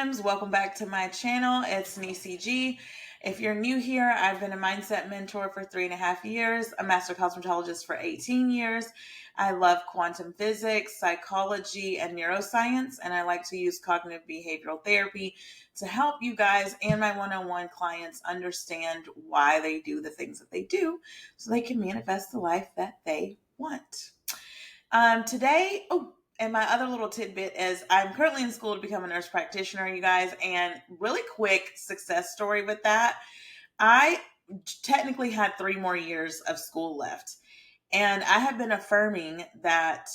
gems. Welcome back to my channel. It's Nisi G. If you're new here, I've been a mindset mentor for 3.5 years, a master cosmetologist for 18 years. I love quantum physics, psychology, and neuroscience, and I like to use cognitive behavioral therapy to help you guys and my one-on-one clients understand why they do the things that they do so they can manifest the life that they want. Today, and my other little tidbit is I'm currently in school to become a nurse practitioner, you guys, and really quick success story with that. I technically had 3 more years of school left, and I have been affirming that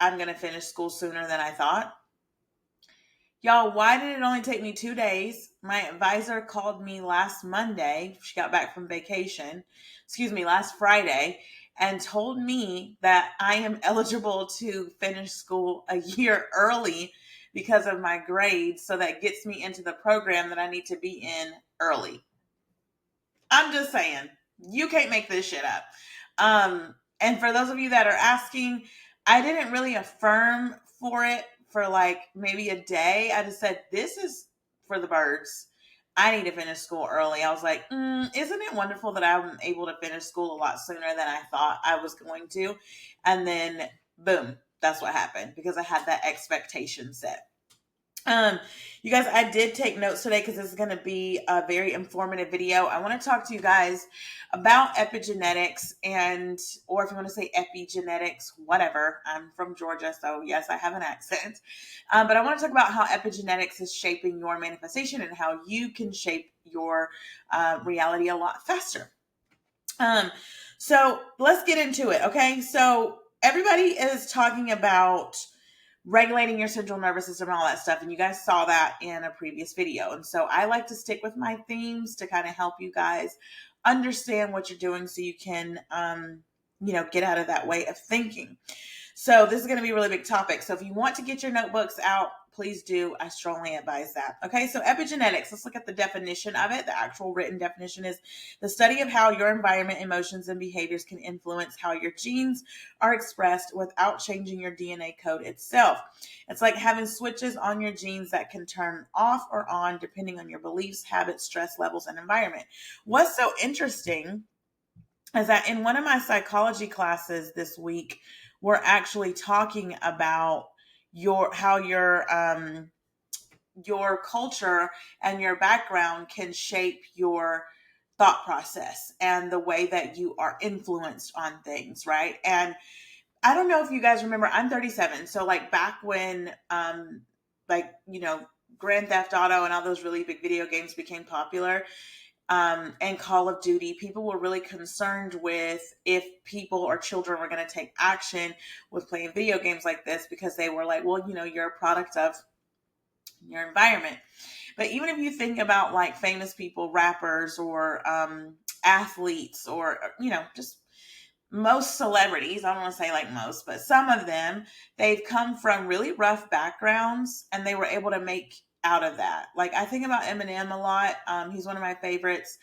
I'm going to finish school sooner than I thought. Y'all, why did it only take me 2 days? My advisor called me last Monday. She got back from vacation, last Friday, and told me that I am eligible to finish school a year early because of my grades. So that gets me into the program that I need to be in early. I'm just saying, you can't make this shit up. And for those of you that are asking, I didn't really affirm for it for like maybe a day. I just said, this is for the birds. I need to finish school early. I was like, isn't it wonderful that I'm able to finish school a lot sooner than I thought I was going to? And then boom, that's what happened because I had that expectation set. You guys, I did take notes today because this is going to be a very informative video. I want to talk to you guys about epigenetics or if you want to say epigenetics, whatever. I'm from Georgia, so yes, I have an accent. But I want to talk about how epigenetics is shaping your manifestation and how you can shape your reality a lot faster. So let's get into it, okay? So everybody is talking about regulating your central nervous system and all that stuff. And you guys saw that in a previous video. And so I like to stick with my themes to kind of help you guys understand what you're doing so you can, get out of that way of thinking. So this is going to be a really big topic. So if you want to get your notebooks out, please do. I strongly advise that. Okay, so epigenetics, let's look at the definition of it. The actual written definition is the study of how your environment, emotions, and behaviors can influence how your genes are expressed without changing your DNA code itself. It's like having switches on your genes that can turn off or on depending on your beliefs, habits, stress levels, and environment. What's so interesting is that in one of my psychology classes this week, we're actually talking about how your culture and your background can shape your thought process and the way that you are influenced on things, right? And I don't know if you guys remember, I'm 37. So like back when Grand Theft Auto and all those really big video games became popular, and Call of Duty, people were really concerned with if people or children were going to take action with playing video games like this because they were like, well, you're a product of your environment. But even if you think about like famous people, rappers or athletes or, just most celebrities, I don't want to say like most, but some of them, they've come from really rough backgrounds and they were able to make out of that. Like I think about Eminem a lot. He's one of my favorites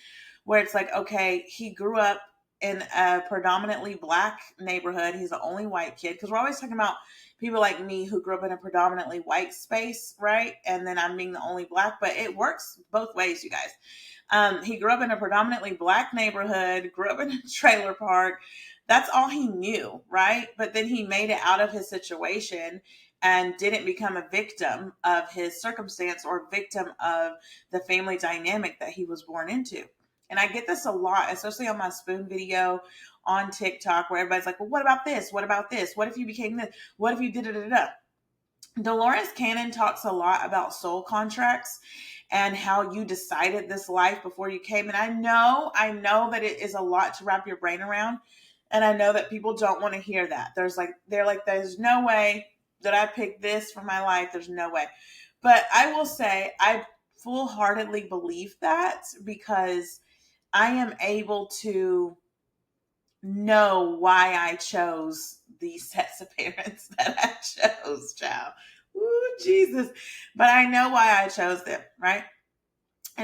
where it's like, okay, he grew up in a predominantly black neighborhood. He's the only white kid because we're always talking about people like me who grew up in a predominantly white space, right? And then I'm being the only black, but it works both ways, you guys. He grew up in a predominantly black neighborhood, grew up in a trailer park. That's all he knew, right? But then he made it out of his situation and didn't become a victim of his circumstance or victim of the family dynamic that he was born into. And I get this a lot, especially on my spoon video on TikTok, where everybody's like, well, what about this? What about this? What if you became this? What if you did it? Dolores Cannon talks a lot about soul contracts and how you decided this life before you came. And I know that it is a lot to wrap your brain around. And I know that people don't want to hear that. They're like, there's no way that I picked this for my life. There's no way. But I will say I full-heartedly believe that because I am able to know why I chose these sets of parents that I chose, child. Ooh, Jesus. But I know why I chose them, right?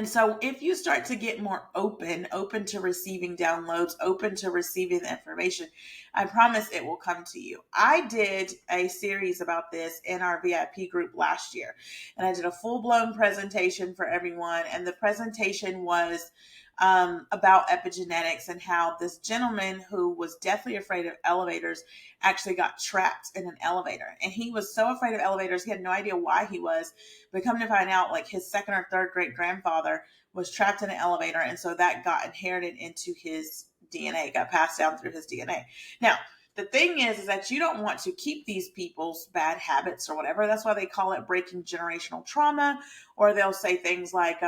And so if you start to get more open to receiving downloads, open to receiving the information, I promise it will come to you. I did a series about this in our VIP group last year, and I did a full-blown presentation for everyone. And the presentation was about epigenetics and how this gentleman who was deathly afraid of elevators actually got trapped in an elevator. And he was so afraid of elevators, he had no idea why he was. But come to find out, like his second or third great grandfather was trapped in an elevator. And so that got inherited into his DNA, got passed down through his DNA. Now, the thing is that you don't want to keep these people's bad habits or whatever. That's why they call it breaking generational trauma. Or they'll say things like,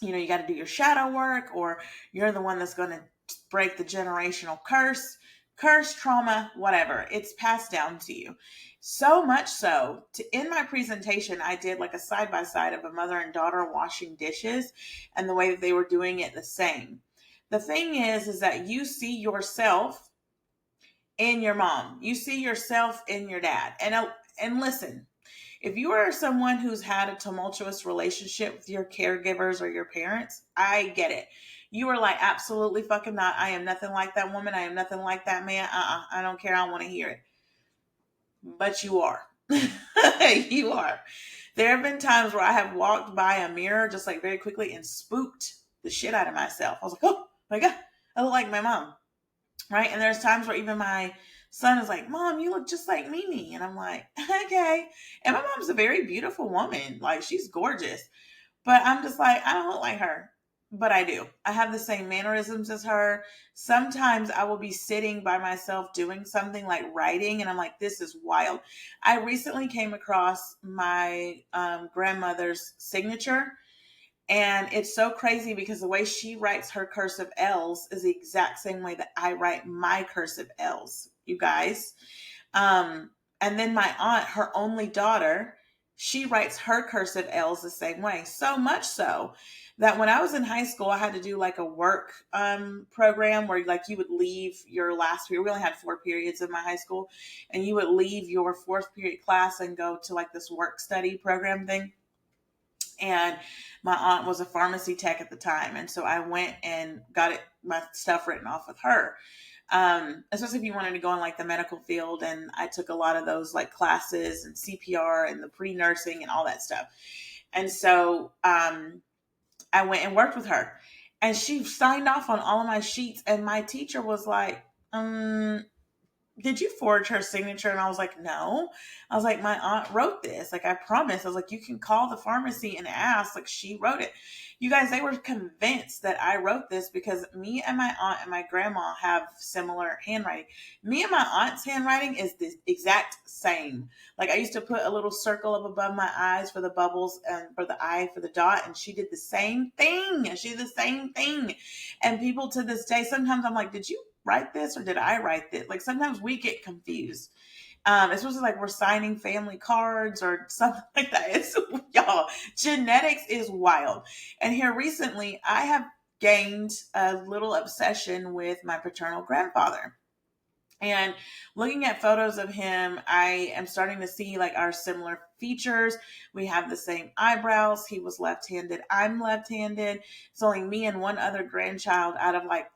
you got to do your shadow work, or you're the one that's going to break the generational curse, trauma, whatever. It's passed down to you. So much so, in my presentation, I did like a side-by-side of a mother and daughter washing dishes, and the way that they were doing it the same. The thing is that you see yourself in your mom. You see yourself in your dad. And listen, if you are someone who's had a tumultuous relationship with your caregivers or your parents, I get it. You are like, absolutely fucking not. I am nothing like that woman. I am nothing like that man. I don't care. I don't want to hear it. But you are. You are. There have been times where I have walked by a mirror just like very quickly and spooked the shit out of myself. I was like, oh my God, I look like my mom. Right? And there's times where even my son is like, Mom, you look just like Mimi. And I'm like, okay. And my mom's a very beautiful woman. Like, she's gorgeous. But I'm just like, I don't look like her. But I do. I have the same mannerisms as her. Sometimes I will be sitting by myself doing something like writing, and I'm like, this is wild. I recently came across my grandmother's signature. And it's so crazy because the way she writes her cursive L's is the exact same way that I write my cursive L's, you guys. And then my aunt, her only daughter, she writes her cursive L's the same way. So much so that when I was in high school, I had to do like a work program where like you would leave your last period. We only had 4 periods in my high school. And you would leave your 4th period class and go to like this work study program thing. And my aunt was a pharmacy tech at the time. And so I went and got my stuff written off with her. Especially if you wanted to go in like the medical field. And I took a lot of those like classes and CPR and the pre-nursing and all that stuff. And so I went and worked with her. And she signed off on all of my sheets. And my teacher was like, did you forge her signature? And I was like, no. I was like, my aunt wrote this. Like, I promise. I was like, you can call the pharmacy and ask. Like, she wrote it. You guys, they were convinced that I wrote this because me and my aunt and my grandma have similar handwriting. Me and my aunt's handwriting is the exact same. Like, I used to put a little circle up above my eyes for the bubbles and for the eye for the dot. And she did the same thing. She did the same thing. And people to this day, sometimes I'm like, did you write this or did I write this? Like sometimes we get confused. Especially like we're signing family cards or something like that. It's y'all, genetics is wild. And here recently I have gained a little obsession with my paternal grandfather. And looking at photos of him, I am starting to see like our similar features. We have the same eyebrows. He was left-handed. I'm left-handed. It's only me and one other grandchild out of like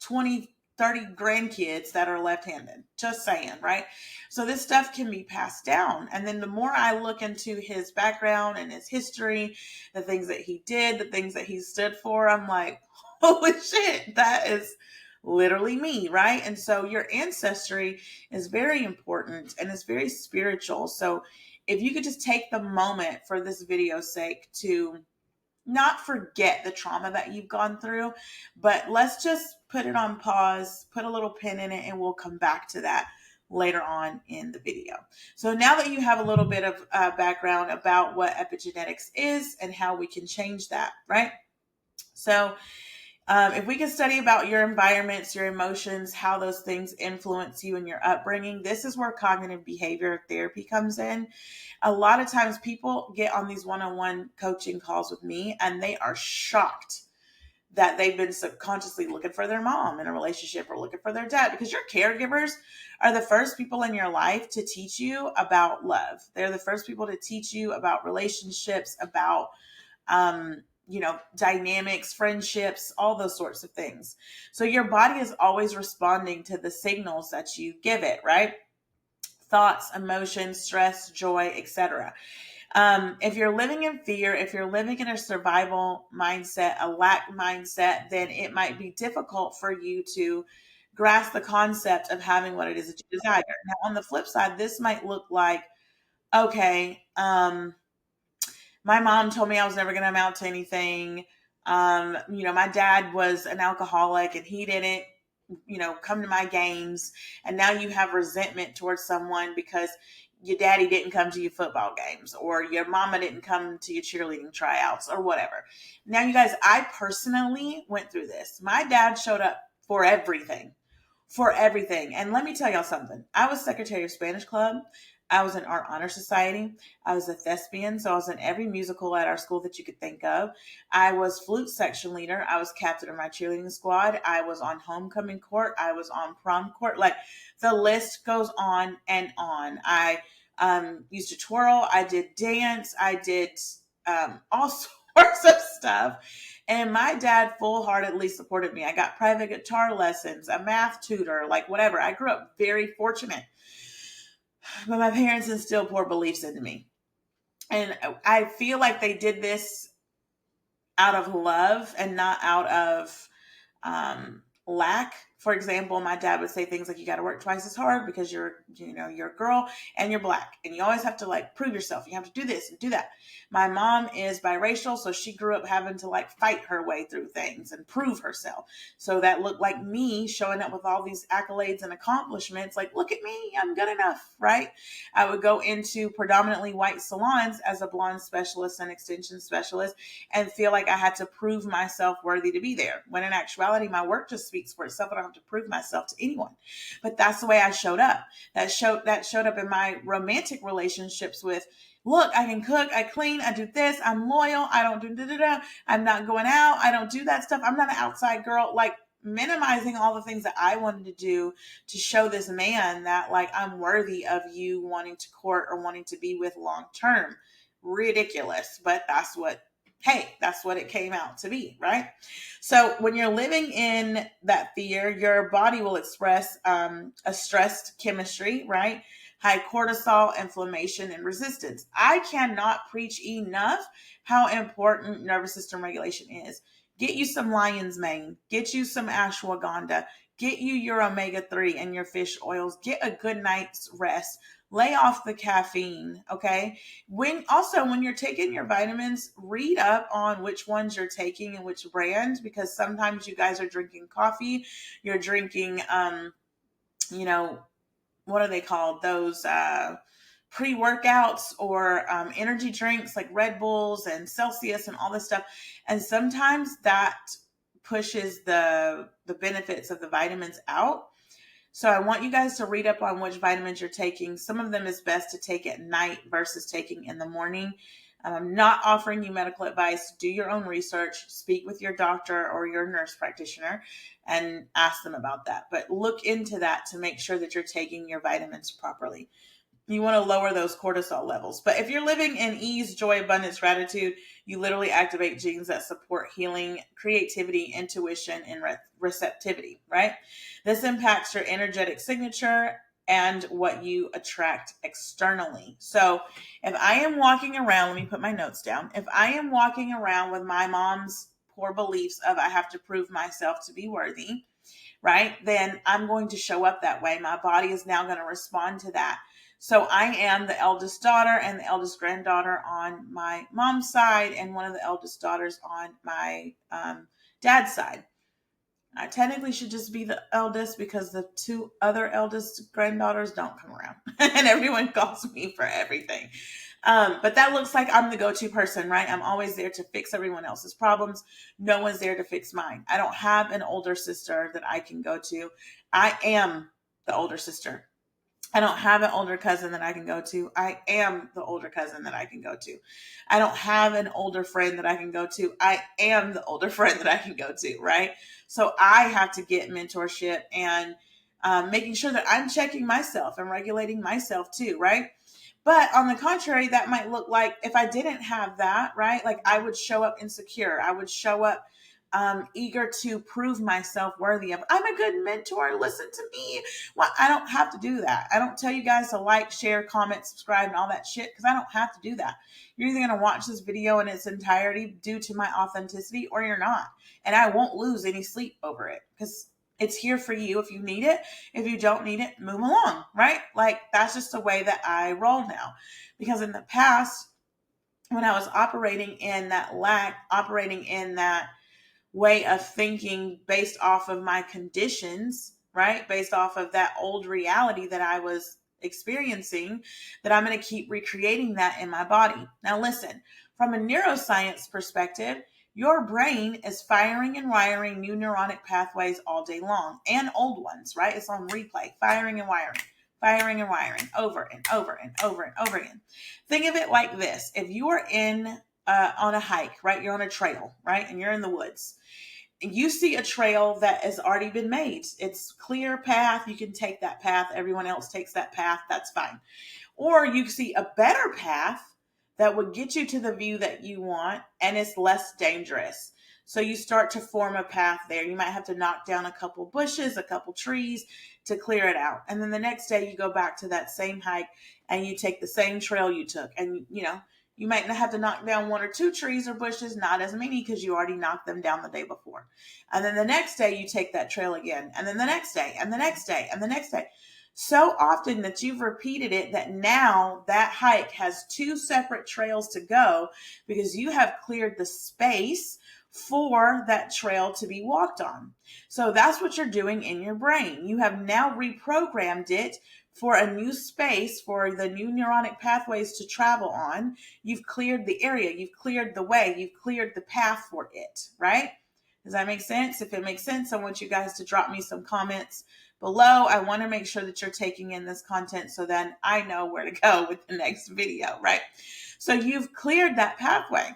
20, 30 grandkids that are left-handed. Just saying, right? So this stuff can be passed down. And then the more I look into his background and his history, the things that he did, the things that he stood for, I'm like, holy shit, that is literally me, right? And so your ancestry is very important and it's very spiritual. So if you could just take the moment for this video's sake to not forget the trauma that you've gone through, but let's just put it on pause, put a little pin in it, and we'll come back to that later on in the video. So now that you have a little bit of background about what epigenetics is and how we can change that, right? So if we can study about your environments, your emotions, how those things influence you in your upbringing, this is where cognitive behavior therapy comes in. A lot of times people get on these one-on-one coaching calls with me and they are shocked that they've been subconsciously looking for their mom in a relationship or looking for their dad, because your caregivers are the first people in your life to teach you about love. They're the first people to teach you about relationships, about dynamics, friendships, all those sorts of things. So your body is always responding to the signals that you give it, right? Thoughts, emotions, stress, joy, etc. If you're living in fear, if you're living in a survival mindset, a lack mindset, then it might be difficult for you to grasp the concept of having what it is that you desire. Now, on the flip side, this might look like, okay, my mom told me I was never going to amount to anything. My dad was an alcoholic and he didn't, come to my games. And now you have resentment towards someone because your daddy didn't come to your football games or your mama didn't come to your cheerleading tryouts or whatever. Now, you guys, I personally went through this. My dad showed up for everything. For everything. And let me tell y'all something. I was secretary of Spanish club. I was in Art Honor Society. I was a thespian, so I was in every musical at our school that you could think of. I was flute section leader. I was captain of my cheerleading squad. I was on homecoming court. I was on prom court. Like, the list goes on and on. I used to twirl. I did dance. I did all sorts of stuff. And my dad full-heartedly supported me. I got private guitar lessons, a math tutor, like whatever. I grew up very fortunate. But my parents instilled poor beliefs into me. And I feel like they did this out of love and not out of lack. For example, my dad would say things like, you got to work twice as hard because you're a girl and you're black and you always have to like prove yourself. You have to do this and do that. My mom is biracial, so she grew up having to like fight her way through things and prove herself. So that looked like me showing up with all these accolades and accomplishments. Like, look at me, I'm good enough, right? I would go into predominantly white salons as a blonde specialist and extension specialist and feel like I had to prove myself worthy to be there. When in actuality, my work just speaks for itself. I don't have to prove myself to anyone. But that's the way I showed up. That showed up in my romantic relationships with, look, I can cook, I clean, I do this, I'm loyal, I don't do da-da-da, I'm not going out, I don't do that stuff, I'm not an outside girl, like minimizing all the things that I wanted to do to show this man that like I'm worthy of you wanting to court or wanting to be with long term. Ridiculous, but that's what it came out to be, right? So when you're living in that fear, your body will express a stressed chemistry, right? High cortisol, inflammation, and resistance. I cannot preach enough how important nervous system regulation is. Get you some lion's mane, get you some ashwagandha, get you your omega-3 and your fish oils, get a good night's rest. Lay off the caffeine, okay? When you're taking your vitamins, read up on which ones you're taking and which brands, because sometimes you guys are drinking coffee, you're drinking, what are they called? Those pre-workouts or energy drinks like Red Bulls and Celsius and all this stuff. And sometimes that pushes the benefits of the vitamins out. So I want you guys to read up on which vitamins you're taking. Some of them is best to take at night versus taking in the morning. I'm not offering you medical advice. Do your own research. Speak with your doctor or your nurse practitioner and ask them about that. But look into that to make sure that you're taking your vitamins properly. You want to lower those cortisol levels. But if you're living in ease, joy, abundance, gratitude, you literally activate genes that support healing, creativity, intuition, and receptivity, right? This impacts your energetic signature and what you attract externally. So if I am walking around, let me put my notes down. If I am walking around with my mom's poor beliefs of I have to prove myself to be worthy, right? Then I'm going to show up that way. My body is now going to respond to that. So I am the eldest daughter and the eldest granddaughter on my mom's side and one of the eldest daughters on my dad's side. I technically should just be the eldest because the two other eldest granddaughters don't come around and everyone calls me for everything. But that looks like I'm the go-to person, right? I'm always there to fix everyone else's problems. No one's there to fix mine. I don't have an older sister that I can go to. I am the older sister. I don't have an older cousin that I can go to. I am the older cousin that I can go to. I don't have an older friend that I can go to. I am the older friend that I can go to, right? So I have to get mentorship and making sure that I'm checking myself and regulating myself too, right? But on the contrary, that might look like if I didn't have that, right? Like I would show up insecure. I would show up eager to prove myself worthy of. I'm a good mentor. Listen to me. Well, I don't have to do that. I don't tell you guys to like, share, comment, subscribe, and all that shit because I don't have to do that. You're either going to watch this video in its entirety due to my authenticity or you're not. And I won't lose any sleep over it because it's here for you if you need it. If you don't need it, move along, right? Like that's just the way that I roll now. Because in the past, when I was operating in that lack, operating in that way of thinking based off of my conditions, right? Based off of that old reality that I was experiencing, that I'm going to keep recreating that in my body. Now, listen, from a neuroscience perspective, your brain is firing and wiring new neuronic pathways all day long and old ones, right? It's on replay, firing and wiring over and over and over and over again. Think of it like this. If you are on a hike, right? You're on a trail, right? And you're in the woods. You see a trail that has already been made. It's clear path. You can take that path. Everyone else takes that path. That's fine. Or you see a better path that would get you to the view that you want and it's less dangerous. So you start to form a path there. You might have to knock down a couple bushes, a couple trees to clear it out. And then the next day you go back to that same hike and you take the same trail you took. And, you might have to knock down one or two trees or bushes, not as many because you already knocked them down the day before. And then the next day you take that trail again. And then the next day and the next day and the next day. So often that you've repeated it that now that hike has two separate trails to go because you have cleared the space for that trail to be walked on. So that's what you're doing in your brain. You have now reprogrammed it for a new space, for the new neuronic pathways to travel on. You've cleared the area, you've cleared the way, you've cleared the path for it, right? Does that make sense? If it makes sense, I want you guys to drop me some comments below. I want to make sure that you're taking in this content so then I know where to go with the next video, right? So you've cleared that pathway.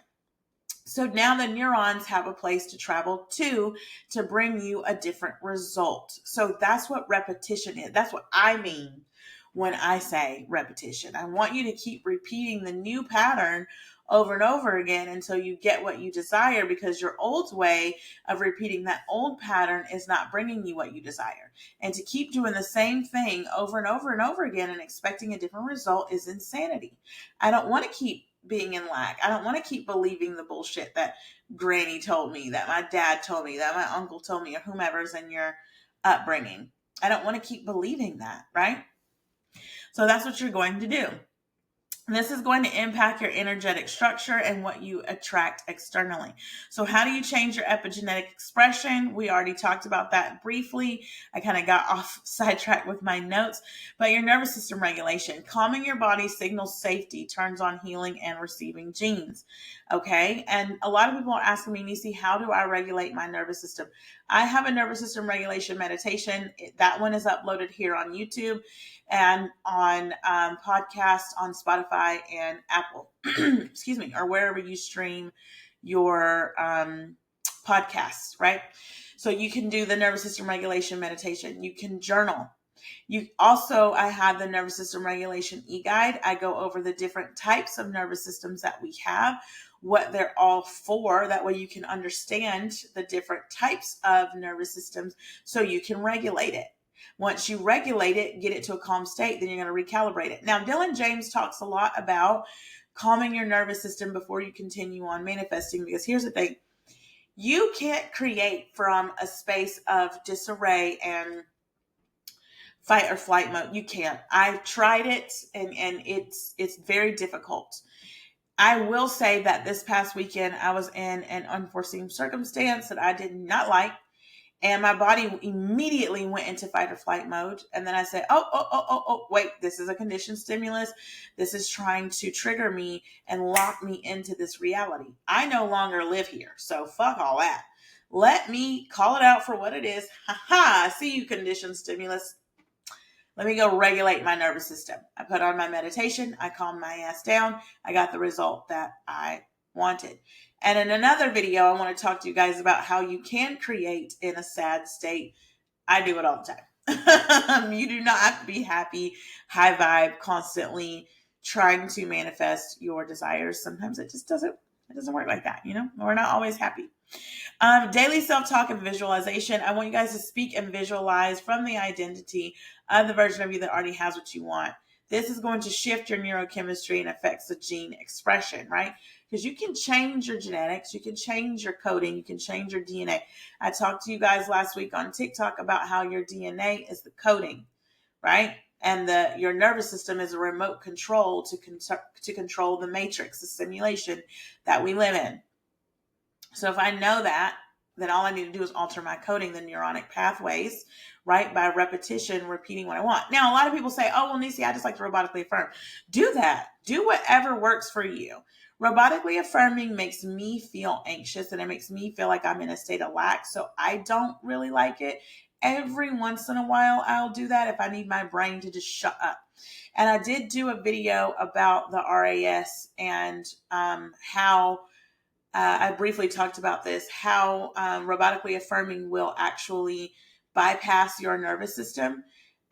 So now the neurons have a place to travel to bring you a different result. So that's what repetition is. That's what I mean when I say repetition. I want you to keep repeating the new pattern over and over again until you get what you desire, because your old way of repeating that old pattern is not bringing you what you desire. And to keep doing the same thing over and over and over again and expecting a different result is insanity. I don't want to keep being in lack. I don't want to keep believing the bullshit that granny told me, that my dad told me, that my uncle told me, or whomever's in your upbringing. I don't want to keep believing that, right? So that's what you're going to do. This is going to impact your energetic structure and what you attract externally. So how do you change your epigenetic expression? We already talked about that briefly. I kind of got off sidetrack with my notes, but your nervous system regulation, calming your body signals safety, turns on healing and receiving genes. Okay. And a lot of people are asking me, Nisi, how do I regulate my nervous system? I have a nervous system regulation meditation. That one is uploaded here on YouTube and on podcasts on Spotify and Apple, excuse me, or wherever you stream your podcasts, right? So you can do the nervous system regulation meditation. You can journal. I have the nervous system regulation e-guide. I go over the different types of nervous systems that we have, what they're all for. That way you can understand the different types of nervous systems so you can regulate it. Once you regulate it, get it to a calm state, then you're going to recalibrate it. Now, Dylan James talks a lot about calming your nervous system before you continue on manifesting, because here's the thing. You can't create from a space of disarray and fight or flight mode. You can't. I've tried it and it's very difficult. I will say that this past weekend, I was in an unforeseen circumstance that I did not like. And my body immediately went into fight or flight mode. And then I said, wait, this is a conditioned stimulus. This is trying to trigger me and lock me into this reality. I no longer live here. So fuck all that. Let me call it out for what it is. I see you, conditioned stimulus. Let me go regulate my nervous system. I put on my meditation. I calmed my ass down. I got the result that I wanted. And in another video, I want to talk to you guys about how you can create in a sad state. I do it all the time. You do not have to be happy, high vibe, constantly trying to manifest your desires. Sometimes it doesn't work like that. We're not always happy. Daily self-talk and visualization. I want you guys to speak and visualize from the identity of the version of you that already has what you want. This is going to shift your neurochemistry and affects the gene expression, right? Because you can change your genetics, you can change your coding, you can change your DNA. I talked to you guys last week on TikTok about how your DNA is the coding, right? And your nervous system is a remote control to control the matrix, the simulation that we live in. So if I know that, then all I need to do is alter my coding, the neuronic pathways, right? By repetition, repeating what I want. Now, a lot of people say, oh, well, Nisi, I just like to robotically affirm. Do that. Do whatever works for you. Robotically affirming makes me feel anxious and it makes me feel like I'm in a state of lack. So I don't really like it. Every once in a while, I'll do that if I need my brain to just shut up. And I did do a video about the RAS and how I briefly talked about this, how robotically affirming will actually bypass your nervous system.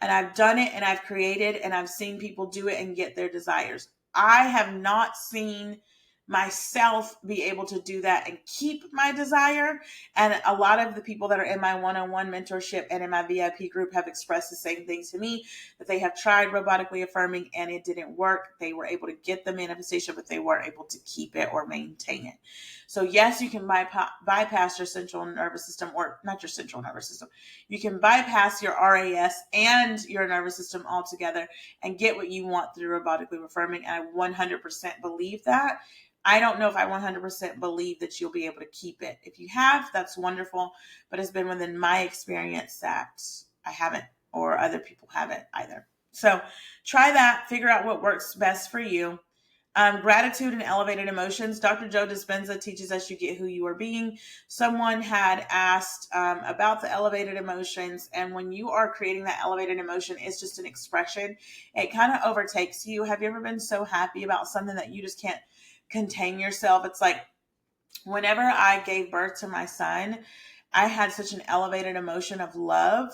And I've done it and I've created and I've seen people do it and get their desires. I have not seen myself be able to do that and keep my desire. And a lot of the people that are in my one-on-one mentorship and in my VIP group have expressed the same thing to me, that they have tried robotically affirming and it didn't work. They were able to get the manifestation, but they weren't able to keep it or maintain it. So yes, you can bypass your central nervous system, or not your central nervous system. You can bypass your RAS and your nervous system altogether and get what you want through robotically affirming. And I 100% believe that. I don't know if I 100% believe that you'll be able to keep it. If you have, that's wonderful. But it's been within my experience that I haven't, or other people haven't either. So try that. Figure out what works best for you. Gratitude and elevated emotions. Dr. Joe Dispenza teaches us you get who you are being. Someone had asked about the elevated emotions. And when you are creating that elevated emotion, it's just an expression. It kind of overtakes you. Have you ever been so happy about something that you just can't contain yourself? It's like whenever I gave birth to my son, I had such an elevated emotion of love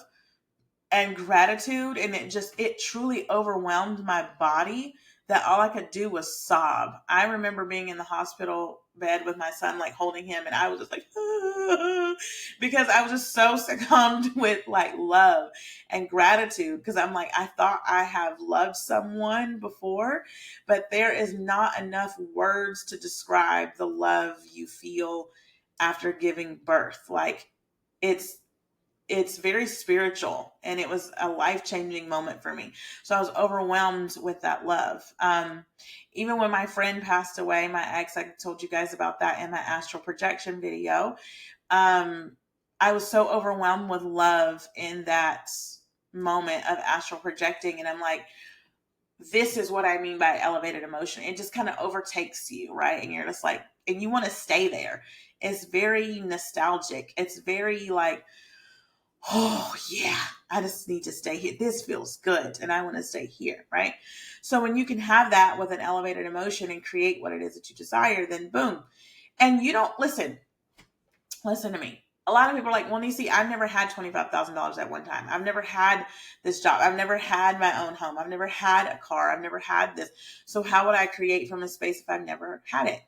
and gratitude, and it truly overwhelmed my body that all I could do was sob. I remember being in the hospital bed with my son, like holding him, and I was just like, because I was just so succumbed with like love and gratitude, because I'm like, I thought I have loved someone before, but there is not enough words to describe the love you feel after giving birth. Like it's very spiritual, and it was a life-changing moment for me. So I was overwhelmed with that love. Even when my friend passed away, my ex, I told you guys about that in my astral projection video. I was so overwhelmed with love in that moment of astral projecting. And I'm like, this is what I mean by elevated emotion. It just kind of overtakes you, right? And you're just like, and you want to stay there. It's very nostalgic. It's very like, oh yeah, I just need to stay here. This feels good and I want to stay here, right? So when you can have that with an elevated emotion and create what it is that you desire, then boom. And you don't listen to me. A lot of people are like, well, Nisi, I've never had $25,000 at one time. I've never had this job. I've never had my own home. I've never had a car. I've never had this. So how would I create from a space if I've never had it?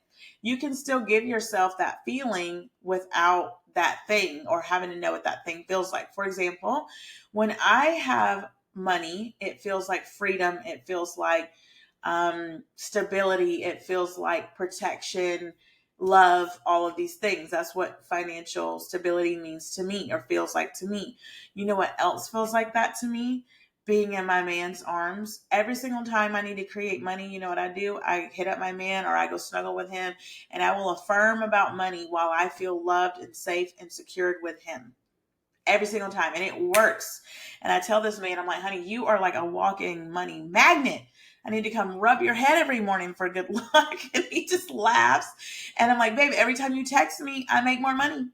You can still give yourself that feeling without that thing or having to know what that thing feels like. For example, when I have money, it feels like freedom. It feels like stability. It feels like protection, love, all of these things. That's what financial stability means to me, or feels like to me. You know what else feels like that to me? Being in my man's arms. Every single time I need to create money, you know what I do? I hit up my man, or I go snuggle with him, and I will affirm about money while I feel loved and safe and secured with him. Every single time. And it works. And I tell this man, I'm like, honey, you are like a walking money magnet. I need to come rub your head every morning for good luck. And he just laughs. And I'm like, babe, every time you text me, I make more money.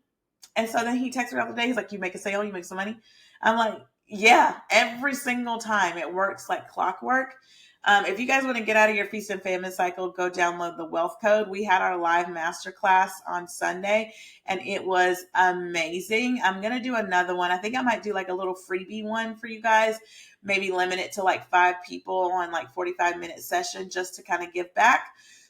And so then he texts me throughout the day. He's like, you make a sale, you make some money. I'm like, yeah, every single time. It works like clockwork. If you guys want to get out of your feast and famine cycle, go download the Wealth Code. We had our live masterclass on Sunday, and it was amazing. I'm going to do another one. I think I might do like a little freebie one for you guys, maybe limit it to like 5 people on like 45-minute session just to kind of give back.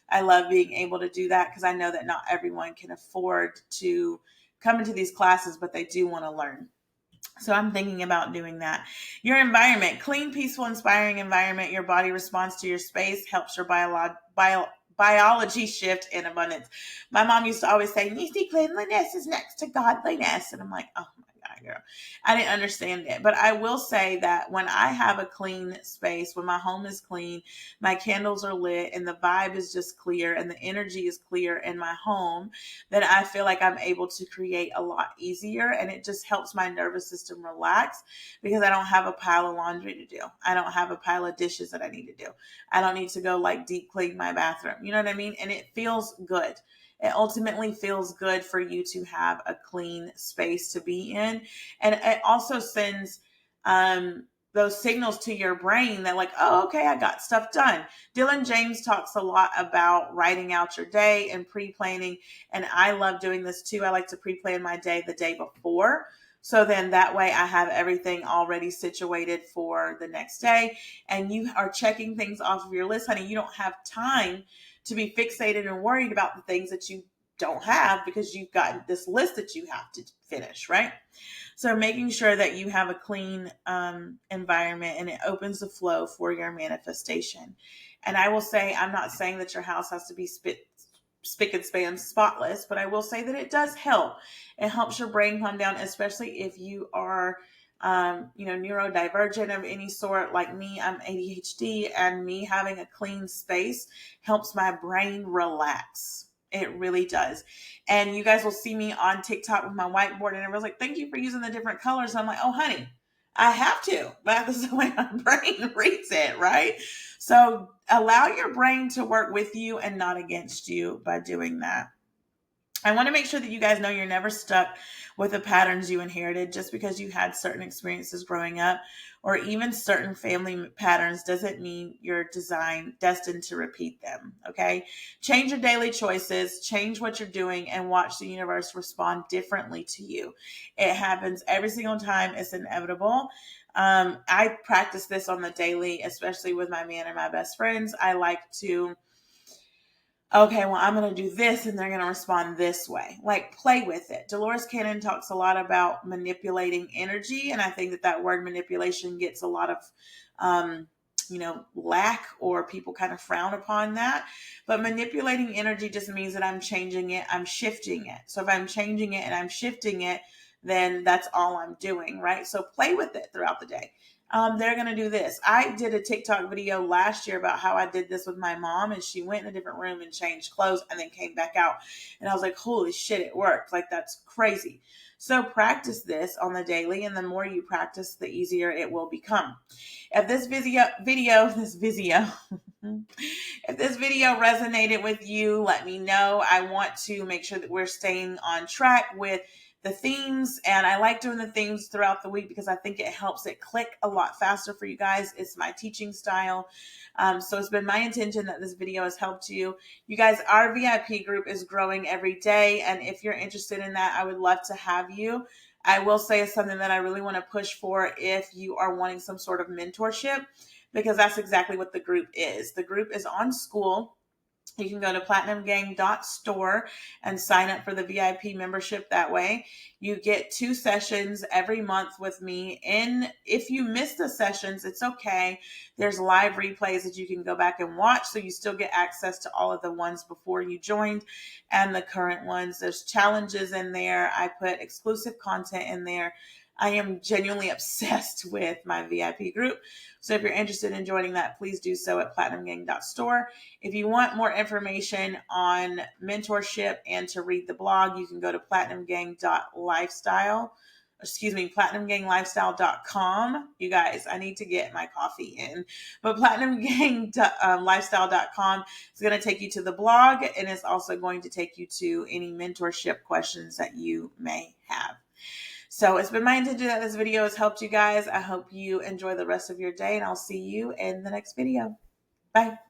I love being able to do that because I know that not everyone can afford to come into these classes, but they do want to learn. So I'm thinking about doing that. Your environment, clean, peaceful, inspiring environment. Your body responds to your space, helps your biology shift in abundance. My mom used to always say, Nisi, cleanliness is next to godliness. And I'm like, oh my God, girl. I didn't understand it. But I will say that when I have a clean space, when my home is clean, my candles are lit and the vibe is just clear and the energy is clear in my home, then I feel like I'm able to create a lot easier. And it just helps my nervous system relax because I don't have a pile of laundry to do. I don't have a pile of dishes that I need to do. I don't need to go like deep clean my bathroom. You know what I mean? And it feels good. It ultimately feels good for you to have a clean space to be in. And it also sends those signals to your brain that like, oh, okay, I got stuff done. Dylan James talks a lot about writing out your day and pre-planning. And I love doing this too. I like to pre-plan my day the day before. So then that way I have everything already situated for the next day. And you are checking things off of your list, honey. You don't have time to be fixated and worried about the things that you don't have because you've got this list that you have to finish, right? So making sure that you have a clean environment and it opens the flow for your manifestation. And I will say, I'm not saying that your house has to be spick and span spotless, but I will say that it does help. It helps your brain calm down, especially if you are neurodivergent of any sort like me. I'm ADHD, and me having a clean space helps my brain relax. It really does. And you guys will see me on TikTok with my whiteboard, and everyone's like, thank you for using the different colors. I'm like, oh, honey, I have to. That is the way my brain reads it, right? So allow your brain to work with you and not against you by doing that. I want to make sure that you guys know you're never stuck with the patterns you inherited. Just because you had certain experiences growing up or even certain family patterns doesn't mean you're destined to repeat them. Okay. Change your daily choices, change what you're doing, and watch the universe respond differently to you. It happens every single time. It's inevitable. I practice this on the daily, especially with my man and my best friends. I like to, okay, well, I'm going to do this and they're going to respond this way. Like, play with it. Dolores Cannon talks a lot about manipulating energy. And I think that word manipulation gets a lot of, lack, or people kind of frown upon that. But manipulating energy just means that I'm changing it, I'm shifting it. So if I'm changing it and I'm shifting it, then that's all I'm doing, right? So play with it throughout the day. They're going to do this. I did a TikTok video last year about how I did this with my mom, and she went in a different room and changed clothes and then came back out. And I was like, holy shit, it worked. Like, that's crazy. So practice this on the daily, and the more you practice, the easier it will become. If this video, if this video resonated with you, let me know. I want to make sure that we're staying on track with the themes, and I like doing the themes throughout the week because I think it helps it click a lot faster for you guys. It's my teaching style. So it's been my intention that this video has helped you. You guys, our VIP group is growing every day, and if you're interested in that, I would love to have you. I will say it's something that I really want to push for if you are wanting some sort of mentorship, because that's exactly what the group is. The group is on school. You can go to platinumgang.store and sign up for the VIP membership that way. You get 2 sessions every month with me. And if you miss the sessions, it's okay. There's live replays that you can go back and watch. So you still get access to all of the ones before you joined and the current ones. There's challenges in there. I put exclusive content in there. I am genuinely obsessed with my VIP group. So if you're interested in joining that, please do so at platinumgang.store. If you want more information on mentorship and to read the blog, you can go to platinumganglifestyle.com. You guys, I need to get my coffee in. But platinumganglifestyle.com is going to take you to the blog, and it's also going to take you to any mentorship questions that you may have. So it's been my intention that this video has helped you guys. I hope you enjoy the rest of your day, and I'll see you in the next video. Bye.